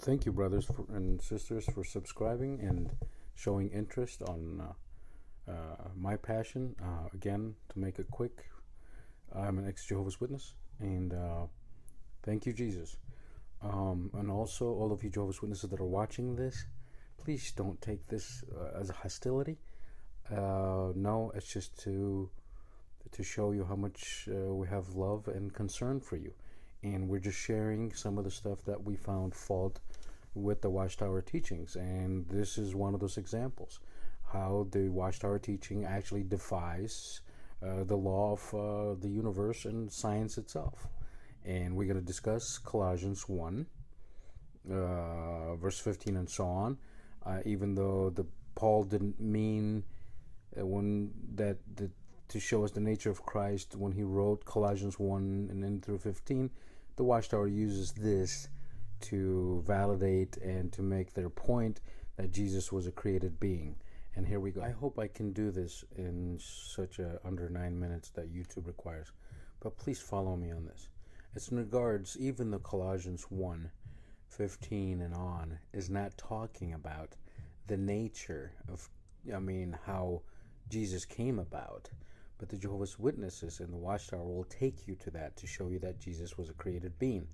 Thank you, brothers and sisters, for subscribing and showing interest on my passion. Again, to make it quick, I'm an ex-Jehovah's Witness, and thank you, Jesus. And also, all of you Jehovah's Witnesses that are watching this, please don't take this as a hostility. No, it's just to show you how much we have love and concern for you. And we're just sharing some of the stuff that we found fault with the Watchtower teachings. And this is one of those examples, how the Watchtower teaching actually defies the law of the universe and science itself. And we're going to discuss Colossians 1, verse 15 and so on. Even though Paul didn't mean to show us the nature of Christ when he wrote Colossians 1 and then through 15, the Watchtower uses this to validate and to make their point that Jesus was a created being. And here we go. I hope I can do this in such under 9 minutes that YouTube requires, but please follow me on this. It's in regards, even the Colossians 1:15 and on is not talking about the nature of, how Jesus came about. But the Jehovah's Witnesses in the Watchtower will take you to that to show you that Jesus was a created being.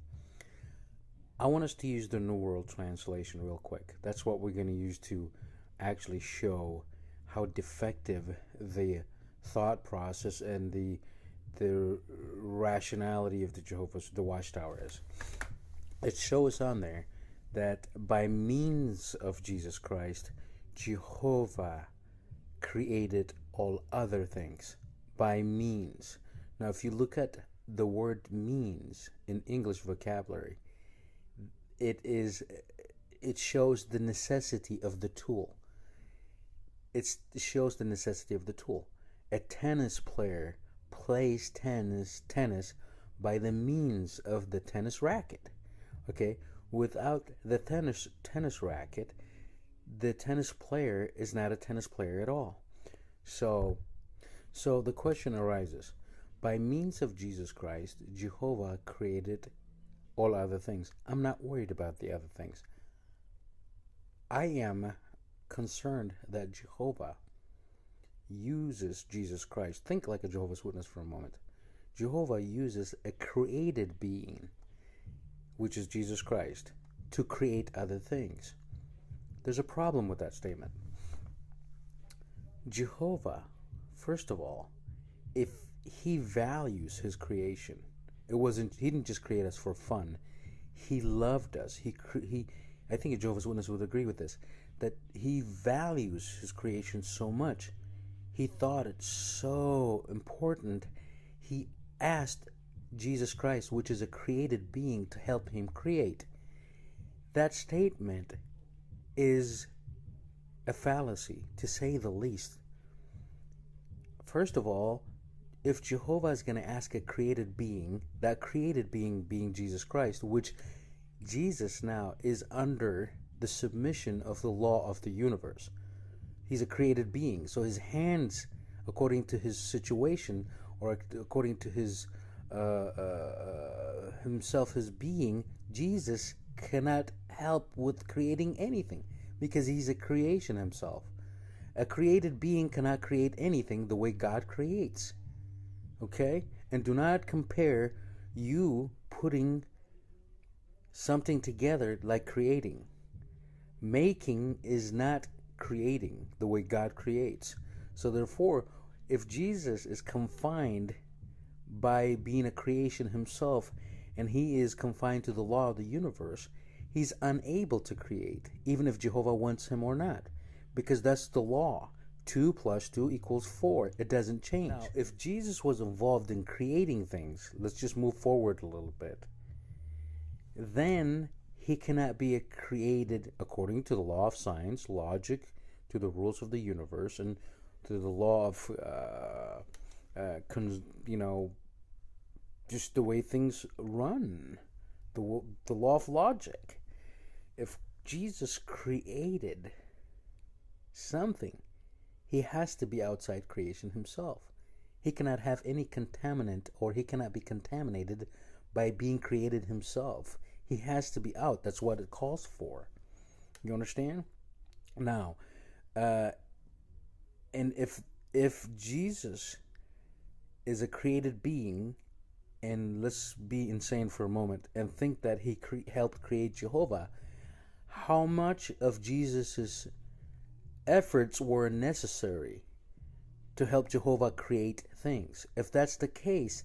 I want us to use the New World Translation real quick. That's what we're going to use to actually show how defective the thought process and the rationality of the Watchtower is. It shows on there that by means of Jesus Christ, Jehovah created all other things. By means. Now, if you look at the word means in English vocabulary, it shows the necessity of the tool. It shows the necessity of the tool. A tennis player plays tennis by the means of the tennis racket. Okay? Without the tennis racket, the tennis player is not a tennis player at all. So the question arises, by means of Jesus Christ, Jehovah created all other things. I'm not worried about the other things. I am concerned that Jehovah uses Jesus Christ. Think like a Jehovah's Witness for a moment. Jehovah uses a created being, which is Jesus Christ, to create other things. There's a problem with that statement. Jehovah, first of all, if he values his creation, he didn't just create us for fun. He loved us. I think a Jehovah's Witness would agree with this, that he values his creation so much. He thought it so important. He asked Jesus Christ, which is a created being, to help him create. That statement is a fallacy, to say the least. First of all, if Jehovah is going to ask a created being, that created being being Jesus Christ, which Jesus now is under the submission of the law of the universe. He's a created being, so his hands, according to his situation, or according to his himself, his being, Jesus cannot help with creating anything because he's a creation himself. A created being cannot create anything the way God creates. Okay? And do not compare you putting something together like creating. Making is not creating the way God creates. So therefore, if Jesus is confined by being a creation himself, and he is confined to the law of the universe, he's unable to create, even if Jehovah wants him or not. Because that's the law. 2 + 2 = 4. It doesn't change. Now, if Jesus was involved in creating things, let's just move forward a little bit, then he cannot be created according to the law of science, logic, to the rules of the universe, and to the law of, just the way things run, the law of logic. If Jesus created something, he has to be outside creation himself. He cannot have any contaminant, or he cannot be contaminated by being created himself. He has to be out. That's what it calls for. You understand? Now, and if Jesus is a created being, and let's be insane for a moment and think that he helped create Jehovah, how much of Jesus's efforts were necessary to help Jehovah create things? If that's the case,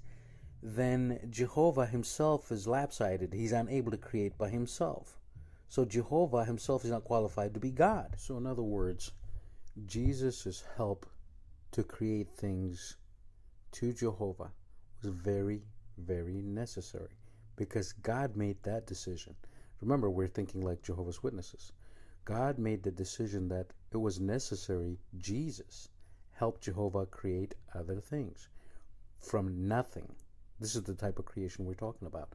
then Jehovah himself is lopsided. He's unable to create by himself. So Jehovah himself is not qualified to be God. So in other words, Jesus' help to create things to Jehovah was very, very necessary, because God made that decision. Remember, we're thinking like Jehovah's Witnesses. God made the decision that it was necessary Jesus helped Jehovah create other things from nothing. This is the type of creation we're talking about.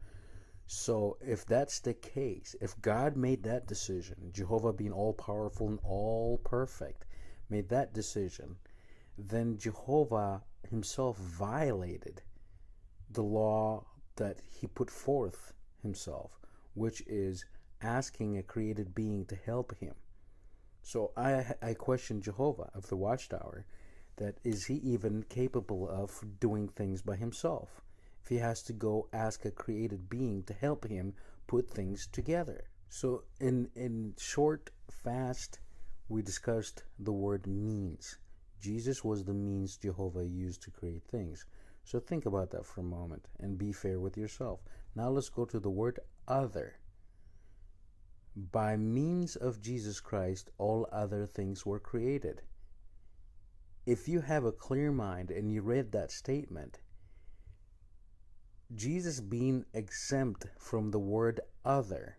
So if that's the case, if God made that decision, Jehovah being all powerful and all perfect, made that decision, then Jehovah himself violated the law that he put forth himself, which is asking a created being to help him. So I question Jehovah of the Watchtower, that is he even capable of doing things by himself if he has to go ask a created being to help him put things together? So in short, fast, we discussed the word means. Jesus was the means Jehovah used to create things. So think about that for a moment and be fair with yourself. Now let's go to the word other. By means of Jesus Christ, all other things were created. If you have a clear mind and you read that statement, Jesus being exempt from the word other,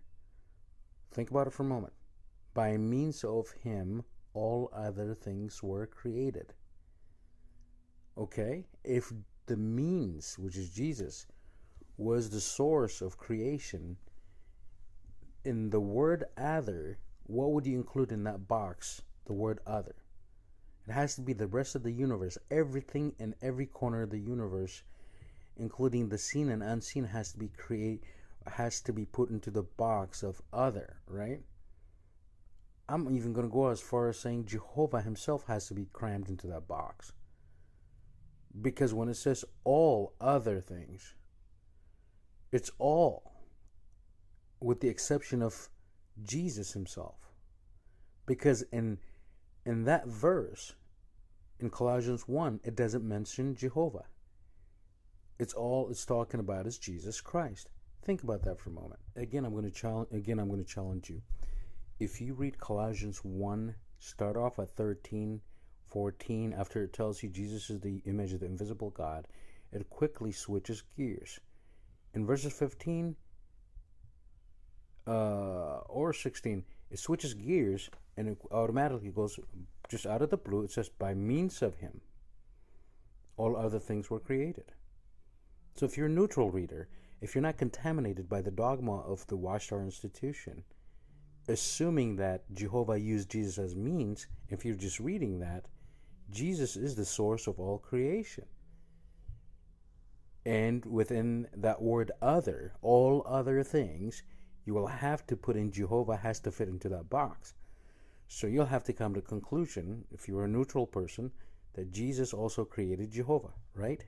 think about it for a moment. By means of him, all other things were created. Okay? If the means, which is Jesus, was the source of creation, in the word other, what would you include in that box, the word other? It has to be the rest of the universe. Everything in every corner of the universe, including the seen and unseen, has to be put into the box of other, right? I'm even going to go as far as saying Jehovah himself has to be crammed into that box. Because when it says all other things, it's all, with the exception of Jesus himself. Because in that verse, in Colossians 1, it doesn't mention Jehovah. All it's talking about is Jesus Christ. Think about that for a moment. Again, I'm going to challenge you. If you read Colossians 1, start off at 13, 14, after it tells you Jesus is the image of the invisible God, it quickly switches gears. In verses 15 or 16, it switches gears and it automatically goes just out of the blue. It says, by means of him, all other things were created. So if you're a neutral reader, if you're not contaminated by the dogma of the Watchtower institution, assuming that Jehovah used Jesus as means, if you're just reading that, Jesus is the source of all creation. And within that word other, all other things, you will have to put in Jehovah has to fit into that box. So you'll have to come to the conclusion, if you're a neutral person, that Jesus also created Jehovah, right?